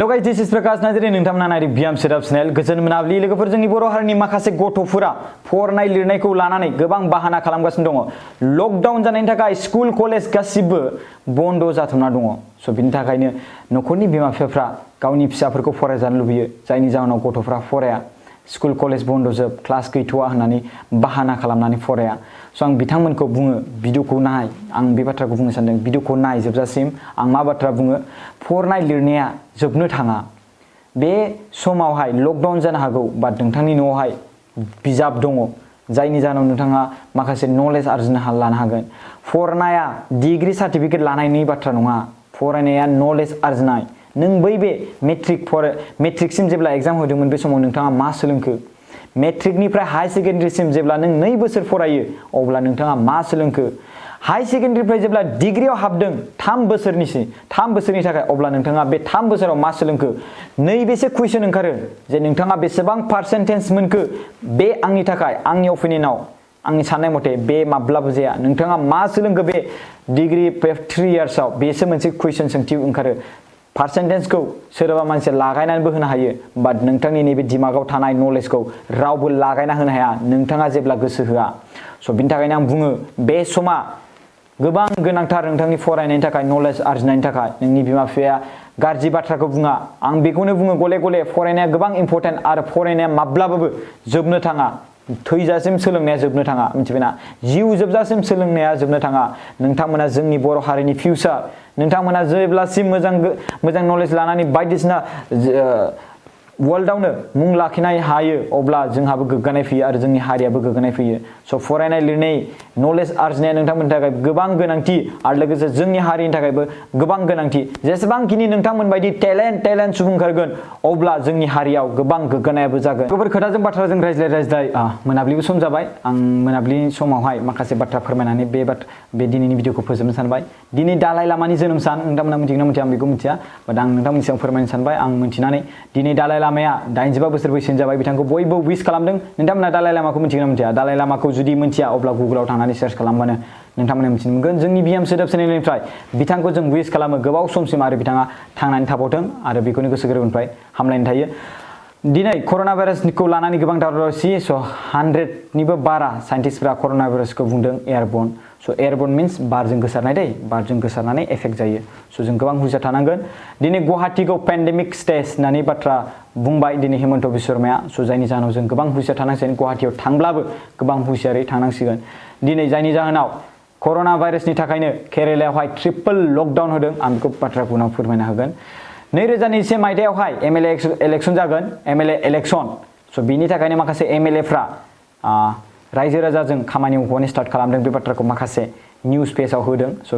Hello guys, this is Prakash Narzary नोंथांमोना नायदों बियाम Certificateल गोजोन मोनाबिलि लोगोफोर जोंनि बर' हारिनि माखासे गथ'फोरा फरायनाय लिरनायखौ लानानै गोबां बाहाना खालामगासिनो दङ लकडाउन जानायनि थाखाय स्कुल कलेज गासिबो बन्द जाथ'ना दङ स' बिनि थाखायनो न'खरनि बिमा-बिफाफ्रा गावनि फिसाफोरखौ फरायजानो लुबैयो जायनि जाहोनाव गथ'फ्रा फराया स्कुल कलेज बन्द जोब क्लास गैथ'आ होननानै बाहाना खालामनानै फराया स' आं बिथांमोनखौ बुङो भिडिअखौ नाय आं बे बाथ्राखौ बुंनो सानदों भिडिअखौ नाय जोबजासिम आं मा बाथ्रा बुङो फरायनाय लिरनाया जोबनो थाङा बे समावहाय लकडाउन जानो हागौ बा नोंथांनि न'आवहाय बिजाब दङ जायनि जाहोनाव नोंथाङा माखासे नलेज आरजिनो लानो हागोन फरायनाया डिग्री सार्टिफिकेट लानायनि बाथ्रा नङा फरायनाया नलेज आरजिनाय नों बै बे मेट्रिकसिम जेब्ला एग्जाम होदोंमोन बे समाव नोंथाङा मा सोलोंखो मेट्रिकनिफ्राय हाई सेकेन्डारिसिम जेब्ला नों 2 बोसोर फरायो अब्ला नोंथाङा मा सोलोंखो हाई सेकेन्डारिनिफ्राय जेब्ला डिग्रीआव हाबदों 3 बोसोरनि थाखाय अब्ला नोंथाङा बे 3 बोसोराव मा सोलोंखो नैबेसे कुइसन ओंखारो जे नोंथाङा बेसेबां पार्सेन्टेज मोनखो बे आंनि थाखाय आंनि ओपिनियनाव आंनि साननाय मथे बे माब्लाबो जाया नोंथाङा मा सोलोंखो बे डिग्री 3 इयार्सआव बेसो मोनसे कुइसन सोंथि ओंखारो पार्सेन्टेजखौ सोरबा मानसिया लागायनानैबो होनो हायो बाट नोंथांनि नैबे दिमागाव थानाय नलेजखौ रावबो लागायना होनो हाया नोंथाङा जेब्ला गोसो होआ स' बिनि थाखायनो आं बुङो बे समा गोबां गोनांथार नोंथांनि फरायनायनि थाखाय नलेज आरजिनायनि थाखाय नोंनि बिमा-बिफाया गाज्रि बाथ्राखौ बुङा आं बेखौनो बुङो गले फरायनाया गोबां इम्पोर्टेन्ट आरो फरायनाया माब्लाबाबो जोबनो थाङा थैजासिम सोलोंनाया जोबनो थाङा मिथिबायना जिउ जोबजासिम सोलोंनाया जोबनो थाङा नोंथांमोना जोंनि बर' हारिनि फिउचार नोंथांमोना जेब्लासिम मोजां नलेज लानानै बायदिसिना वर्ल्डआवनो मुं लाखिनो हायो अब्ला जोंहाबो गोग्गानाय फैयो आरो जोंनि हारियाबो गोग्गानाय फैयो स' फरायनाय लिरनाय नलेज आरजिनाया नोंथांमोननि थाखाय गोबां गोनांथि आरो लोगोसे जोंनि हारिनि थाखायबो गोबां गोनांथि जेसेबांखिनि नोंथांमोन बायदि टेलेन्ट सुबुं ओंखारगोन अब्ला जोंनि हारियाव गोबां गोग्गानायाबो जागोन गोबां खोथाजों बाथ्राजों रायज्लाय मोनाबिलिबो सम जाबाय आं मोनाबिलिनि समावहाय माखासे बाथ्रा फोरमायनानै बे दिनैनि भिडिअखौ फोजोबनो सानबाय दिनै दालाइ लामानि जोनोम सान नोंथांमोना मिथिगोना मिथिया आं बेखौ मिथिया बाट आं नोंथांमोननि सिगाङाव फोरमायनो सानबाय आं मिथिनानै दिनै दालाइ लामाया 85 बोसोर बैसोनि जाबाय बिथांखौ बयबो विश खालामदों नोंथांमोना दालाइ लामाखौ मिथिगोना मिथिया दालाइ लामाखौ जुदि मिथिया अब्ला गुगोलाव थांनानै सार्च खालामबानो नोंथांमोना मिथिनो मोनगोन जोंनि बियाम Certificateलनिफ्राय बिथांखौ जों विश खालामो गोबाव समसिम आरो बिथाङा थांनानै थाबावथों आरो बेखौनो गोसो गोरबोनिफ्राय हामलायनाय थायो दिनै कर'ना भाइरासखौ लानानै गोबां दावराव-दावसि स' 100निबो बारा साइन्टिस्टफोरा कर'ना भाइरासखौ बुंदों एयारबर्न स' एयारबर्न मिन्स बारजों गोसारनाय दै बारजों गोसारनानै एफेक्ट जायो स' जों गोबां हुसियार थानांगोन दिनै गुवाहाटीखौ पेन्डेमिक स्टेज होननानै बाथ्रा बुंबाय दिनै हिमन्त बिश्व शर्माया स' जायनि जाहोनाव जों गोबां हुसियार थानांसिगोन गुवाहाटीयाव थांब्लाबो गोबां हुसियारै थांनांसिगोन दिनै जायनि जाहोनाव कर'ना भाइरासनि थाखायनो केरेलायावहाय ट्रिपल लकडाउन होदों आं बेखौ बाथ्राखौ उनाव फोरमायना होगोन 2021 मायथाइयावहाय एमएलए इलेक्शन जागोन एमएलए इलेक्शन स' बिनि थाखायनो माखासे एमएलएफ्रा रायजो राजाजों खामानि मावनो स्टार्ट खालामदों बे बाथ्राखौ माखासे निउस पेजाव होदों स'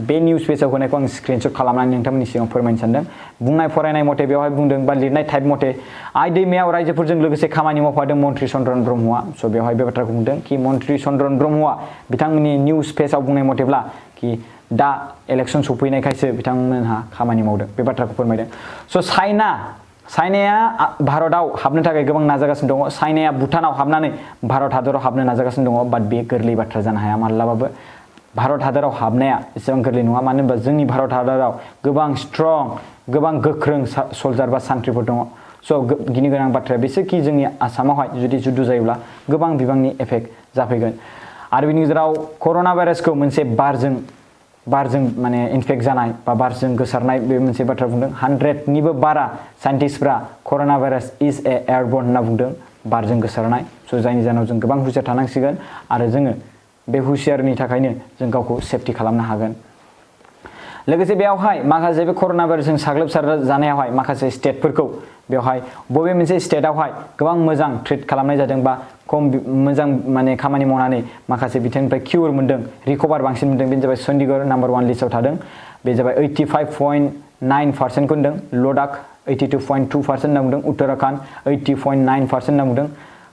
बे निउस पेजाव होनायखौ आं स्क्रिनशट खालामनानै नोंथांमोननि सिगाङाव फोरमायनो सानदों बुंनाय फरायनाय मथे बेवहाय बुंदों बा लिरनाय टाइप मथे आइ दैमायाव रायजोफोरजों लोगोसे खामानि मावफादों मन्त्रि चन्द्रन ब्रह्मआ स' बेवहाय बे बाथ्राखौ बुंदों कि मन्त्रि चन्द्रन ब्रह्मआ बिथांमोननि निउस पेजाव बुंनाय मथेब्ला कि दा इलेक्शन सफैनायखायसो बिथांमोनहा खामानि मावदों बे बाथ्राखौ फोरमायदों स' चाइनाया भारतआव हाबनो थाखाय गोबां नाजागासिनो दङ चाइनाया भुटानाव हाबनानै भारत हादराव हाबनो नाजागासिनो दङ बाट बे गोरलै बाथ्रा जानो हाया माब्लाबाबो भारत हादराव हाबनाया एसेबां गोरलै नङा मानो होनबा जोंनि भारत हादराव गोबां स्ट्रं गोबां गोख्रों सल्जार बा सान्थ्रिफोर दङ स' गिनो गोनां बाथ्राया बेसोखि जोंनि आसामावहाय जुदि जुद्ध जायोब्ला गोबां बिबांनि एफेक्ट जाफैगोन आरो बेनि गेजेराव कर'ना भाइरासखौ मोनसे बारजों माने इनफेक्ट जानाय बा बारजों गोसारनाय बे मोनसे बाथ्रा बुंदों 100निबो बारा साइन्टिस्टफ्रा कर'ना भाइरास इज एयारबर्न होनना बुंदों बारजों गोसारनाय स' जायनि जाहोनाव जों गोबां हुसियार थानांसिगोन आरो जोङो बे हुसियारनि थाखायनो जों गावखौ सेफटि खालामनो हागोन लोगोसे बेयावहाय माखासे बे कर'ना भाइरासजों साग्लोबसार जानायावहाय माखासे स्टेटफोरखौ बेवहाय बबे मोनसे स्टेटआवहाय गोबां मोजां ट्रिट खालामनाय जादों बा खम मोजां माने खामानि मावनानै माखासे बिथिंनिफ्राय किउर मोनदों रिकभार बांसिन मोनदों बेनो जाबाय चन्डीगढ़ नाम्बार 1 लिस्टआव थादों बे जाबाय 85.9% होनदों लदाख 82.2% होनना बुंदों उत्तराखन्ड 80.9% होनना बुंदों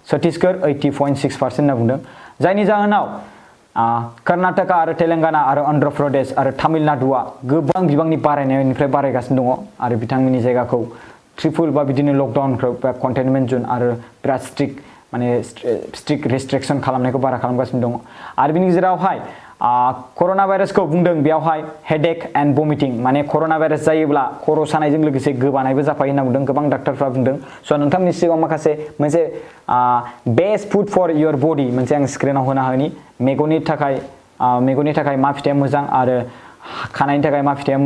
छत्तीसगढ़ 80.6% होनना बुंदों जायनि जाहोनाव कर्नाटका आरो तेलेंगाना आरो अन्ध्र प्रदेश आरो तामिलनाडुआ गोबां बिबांनि बारायनायनिफ्राय बारायगासिनो दङ आरो बिथांमोननि जायगाखौ ट्रिपल बा बिदिनो लकडाउनखौ बा कन्टेनमेन्ट जोन आरो बिराद स्ट्रिक्ट रेस्ट्रिक्शन खालामनायखौ बारा खालामगासिनो दङ आरो बिनि गेजेरावहाय कर'ना भाइरासखौ बुंदों बेयावहाय हेडेक एन्ड भमिटिं माने कर'ना भाइरास जायोब्ला खर' सानायजों लोगोसे गोबानायबो जाफायो होनना बुंदों गोबां डाक्टारफ्रा बुंदों स' नोंथांनि सिगाङाव माखासे मोनसे बेस्ट फुड फर योर बडि मोनसे आं स्क्रिनाव होना होनि मेगननि थाखाय मा फिथाइया मोजां आरो खानायनि थाखाय मा फिथाइया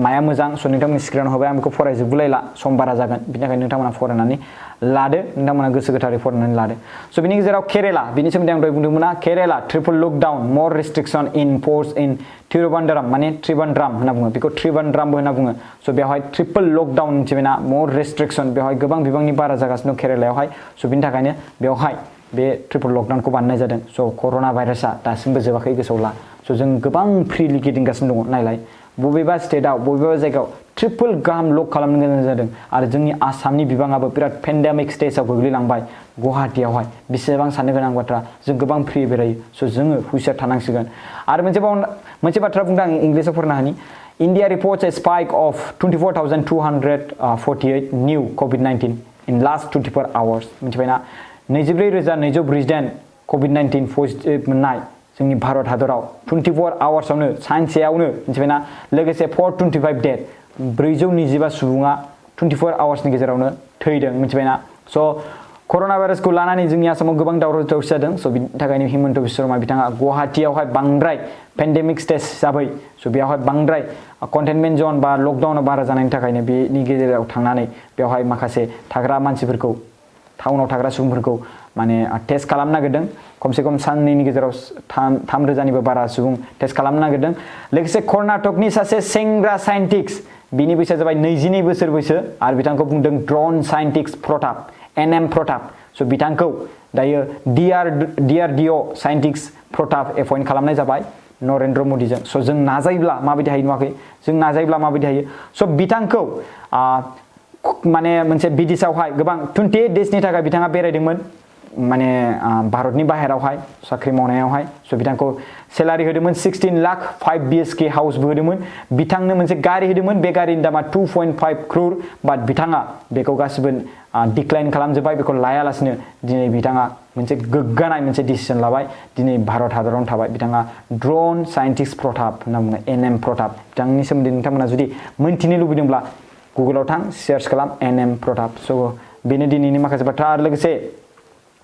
माया मोजां स' नोंथांमोननि स्क्रिनाव होबाय आं बेखौ फरायजोबगुलायला सम बारा जागोन बिनि थाखाय नोंथांमोना फरायनानै लादो नोंथांमोना गोसो गोथारै फरायनानै लादो स' बिनि गेजेराव केरेला बिनि सोमोन्दै आं दहाय बुंदोंमोन केरेला ट्रिपल लकडाउन मर restriction in force in Thiruvananthapuram माने त्रिबान्द्राम होनना बुङो बेखौ त्रिबान्द्रामबो होनना बुङो स' बेवहाय ट्रिपल लकडाउन मिथिबायना मर रेस्ट्रिक्शन बेवहाय गोबां बिबांनि बारा जागासिनो दं केरेलायावहाय स' बिनि थाखायनो बेवहाय बे ट्रिपल लकडाउनखौ बानायनाय जादों स' कर'ना भाइरासआ दासिमबो जोबाखै गोसोआव ला स' जों गोबां फ्रिलि गिदिंगासिनो दङ नायलाय बबेबा स्टेटआव बबेबा जायगायाव ट्रिपल गाहाम लक खालामनो गोनां जादों आरो जोंनि आसामनि बिबाङाबो बिराद पेन्डेमिक स्टेजआव गोग्लैलांबाय गुवाहाटीयावहाय बेसेबां साननो गोनां बाथ्रा जों गोबां फ्रि बेरायो स' जोङो हुसियार थानांसिगोन आरो मोनसे बाथ्रा बुंदों आं इंलिसाव फरायनो हानि India reports a spike of 24,248 new COVID-19 in last 24 hours मिथिबायना 24,248 COVID-19 पजिटिभ मोननाय जोंनि भारत हादराव 24 आवार्सआवनो सानसेयावनो मिथिबायना लोगोसे 425 डेथ 425 सुबुङा 24 आवार्सनि गेजेरावनो थैदों मिथिबायना स' कर'ना भाइरासखौ लानानै जोंनि आसामाव गोबां दावराव दावसि जादों स' बिनि थाखायनो हिमन्त बिश्व शर्मा बिथाङा गुवाहाटीयावहाय बांद्राय पेन्डेमिक स्टेज हिसाबै स' बेयावहाय बांद्राय कन्टेनमेन्ट जन बा लकडाउन बारा जानायनि थाखायनो बेनि गेजेराव थांनानै बेवहाय माखासे थाग्रा मानसिफोरखौ टाउनाव थाग्रा सुबुंफोरखौ माने टेस्ट खालामनो नागिरदों खमसे खम साननैनि गेजेराव 3,000निबो बारा सुबुं टेस्ट खालामनो नागिरदों लोगोसे कर्नाटकनि सासे सेंग्रा साइन्टिस्ट बिनि बैसोआ जाबाय 22 बोसोर बैसो आरो बिथांखौ बुंदों ड्रन साइन्टिस्ट प्रताप एनएम प्रताप स' बिथांखौ दायो DRDO साइन्टिस्ट प्रताप एपइन्ट खालामनाय जाबाय नरेन्द्र मदिजों स' जों नाजायोब्ला माबायदि हायो नुवाखै जों नाजायोब्ला माबायदि हायो स' बिथांखौ माने मोनसे बिदेशआवहाय गोबां 28 डेजनि थाखाय बिथाङा बेरायदोंमोन माने भारतनि बाहेरावहाय साख्रि मावनायावहाय स' बिथांखौ सेलारि होदोंमोन 16 लाख 5 BHK हाउसबो होदोंमोन बिथांनो मोनसे गारि होदोंमोन बे गारिनि दामा 2.5 crore बाट बिथाङा बेखौ गासिबो डिक्लाइन खालामजोब्बाय बेखौ लायालासिनो दिनै बिथाङा मोनसे गोग्गानाय मोनसे डिसिजन लाबाय दिनै भारत हादरावनो थाबाय बिथाङा ड्रन साइन्टिस्ट प्रताप होनना बुङो एनएम प्रताप बिथांनि सोमोन्दै नोंथांमोना जुदि मोन्थिनो लुबैदोंब्ला गुगोलाव थां सार्च खालाम एनएम प्रताप स' बेनो दिनैनि माखासे बाथ्रा आरो लोगोसे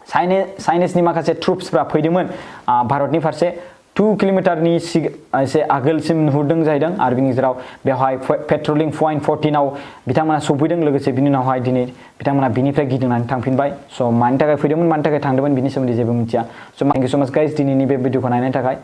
चाइनिसनि माखासे ट्रुप्सफ्रा फैदोंमोन भारतनि फारसे 2 किल'मिटारनि एसे आगोलसिम नुहुरदों जाहैदों आरो बिनि गेजेराव बेवहाय पेट्रलिं पइन्ट 14आव बिथांमोना सफैदों लोगोसे बिनि उनावहाय दिनै बिथांमोना बिनिफ्राय गिदिंनानै थांफिनबाय स' मानि थाखाय फैदोंमोन मानि थाखाय थांदोंमोन बिनि सोमोन्दै जेबो मिथिया स' थेंक इउ स' माच गाइस दिनैनि बे भिडिअखौ नायनायनि थाखाय